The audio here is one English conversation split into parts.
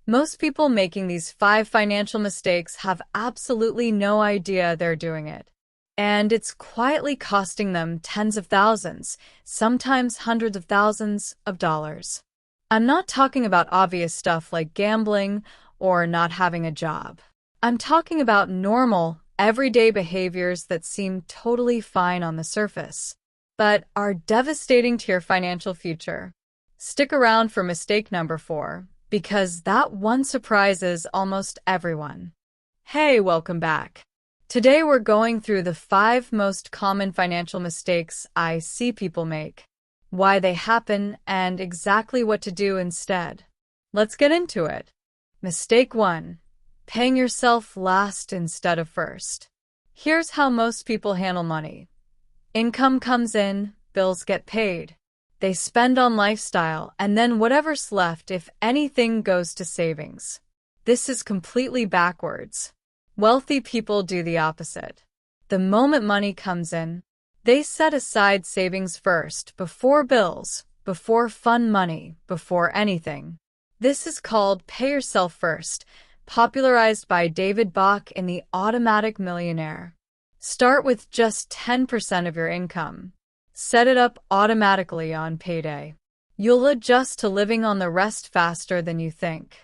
Most people making these 5 financial mistakes have absolutely no idea they're doing it. And it's quietly costing them tens of thousands, sometimes hundreds of thousands of dollars. I'm not talking about obvious stuff like gambling or not having a job. I'm talking about normal, everyday behaviors that seem totally fine on the surface, but are devastating to your financial future. Stick around for mistake number 4, because that one surprises almost everyone. Hey, welcome back. Today we're going through the 5 most common financial mistakes I see people make, why they happen, and exactly what to do instead. Let's get into it. Mistake 1. Paying yourself last instead of first. Here's how most people handle money. Income comes in, bills get paid. They spend on lifestyle, and then whatever's left, if anything, goes to savings. This is completely backwards. Wealthy people do the opposite. The moment money comes in, they set aside savings first, before bills, before fun money, before anything. This is called pay yourself first, popularized by David Bach in The Automatic Millionaire. Start with just 10% of your income. Set it up automatically on payday. You'll adjust to living on the rest faster than you think.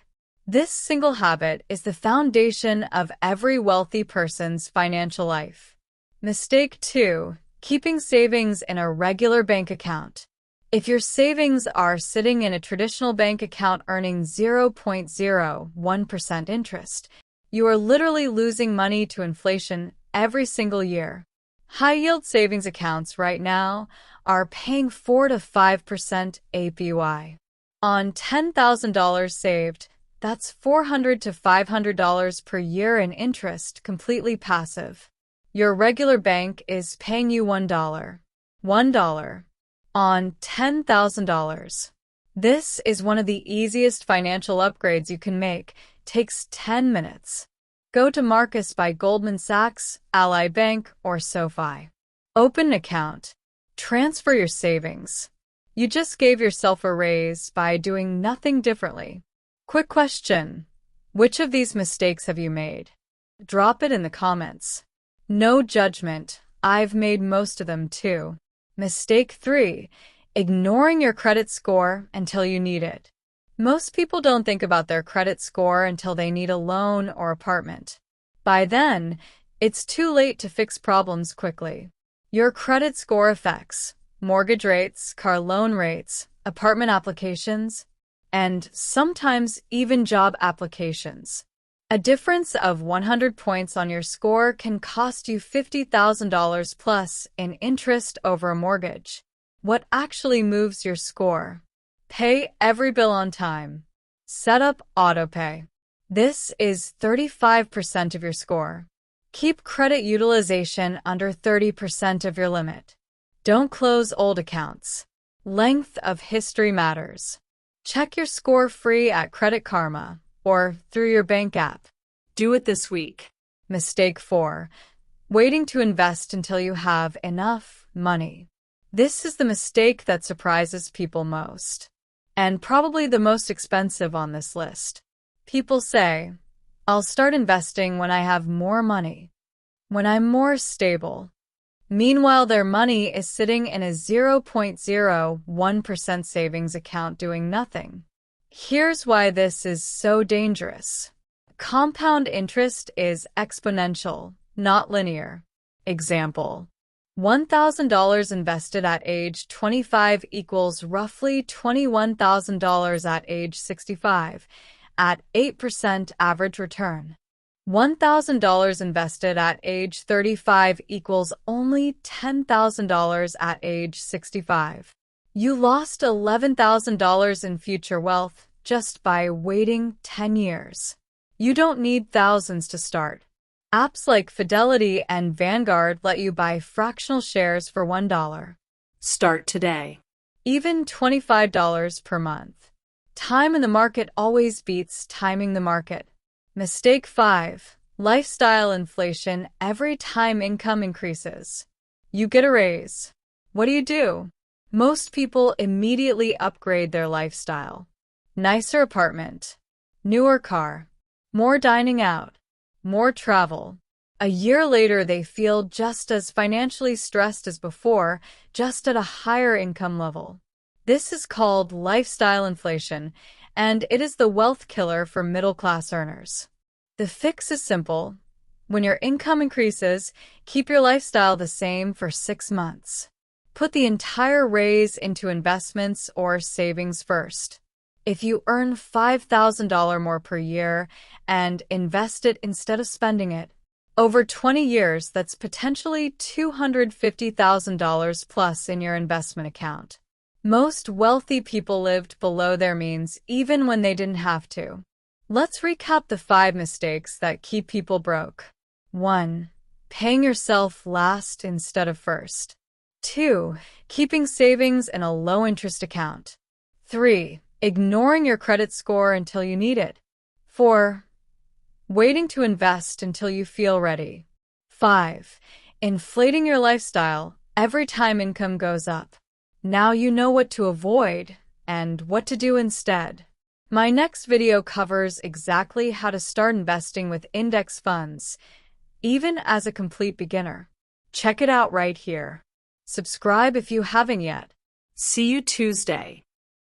This single habit is the foundation of every wealthy person's financial life. Mistake 2. Keeping savings in a regular bank account. If your savings are sitting in a traditional bank account earning 0.01% interest, you are literally losing money to inflation every single year. High-yield savings accounts right now are paying 4 to 5% APY. On $10,000 saved, that's $400 to $500 per year in interest, completely passive. Your regular bank is paying you $1 on $10,000. This is one of the easiest financial upgrades you can make. Takes 10 minutes. Go to Marcus by Goldman Sachs, Ally Bank, or SoFi. Open an account. Transfer your savings. You just gave yourself a raise by doing nothing differently. Quick question. Which of these mistakes have you made? Drop it in the comments. No judgment. I've made most of them too. Mistake 3. Ignoring your credit score until you need it. Most people don't think about their credit score until they need a loan or apartment. By then, it's too late to fix problems quickly. Your credit score affects mortgage rates, car loan rates, apartment applications, and sometimes even job applications. A difference of 100 points on your score can cost you $50,000 plus in interest over a mortgage. What actually moves your score? Pay every bill on time. Set up autopay. This is 35% of your score. Keep credit utilization under 30% of your limit. Don't close old accounts. Length of history matters. Check your score free at Credit Karma or through your bank app. Do it this week. Mistake 4. Waiting to invest until you have enough money. This is the mistake that surprises people most, and probably the most expensive on this list. People say, I'll start investing when I have more money, when I'm more stable. Meanwhile, their money is sitting in a 0.01% savings account doing nothing. Here's why this is so dangerous. Compound interest is exponential, not linear. Example. $1,000 invested at age 25 equals roughly $21,000 at age 65, at 8% average return. $1,000 invested at age 35 equals only $10,000 at age 65. You lost $11,000 in future wealth just by waiting 10 years. You don't need thousands to start. Apps like Fidelity and Vanguard let you buy fractional shares for $1. Start today. Even $25 per month. Time in the market always beats timing the market. Mistake 5. Lifestyle inflation every time income increases. You get a raise. What do? Most people immediately upgrade their lifestyle. Nicer apartment, newer car, more dining out, more travel. A year later, they feel just as financially stressed as before, just at a higher income level. This is called lifestyle inflation, and it is the wealth killer for middle-class earners. The fix is simple. When your income increases, keep your lifestyle the same for 6 months. Put the entire raise into investments or savings first. If you earn $5,000 more per year and invest it instead of spending it, over 20 years, that's potentially $250,000 plus in your investment account. Most wealthy people lived below their means even when they didn't have to. Let's recap the 5 mistakes that keep people broke. 1. Paying yourself last instead of first. 2. Keeping savings in a low-interest account. 3. Ignoring your credit score until you need it. 4. Waiting to invest until you feel ready. 5. Inflating your lifestyle every time income goes up. Now you know what to avoid and what to do instead. My next video covers exactly how to start investing with index funds, even as a complete beginner. Check it out right here. Subscribe if you haven't yet. See you Tuesday.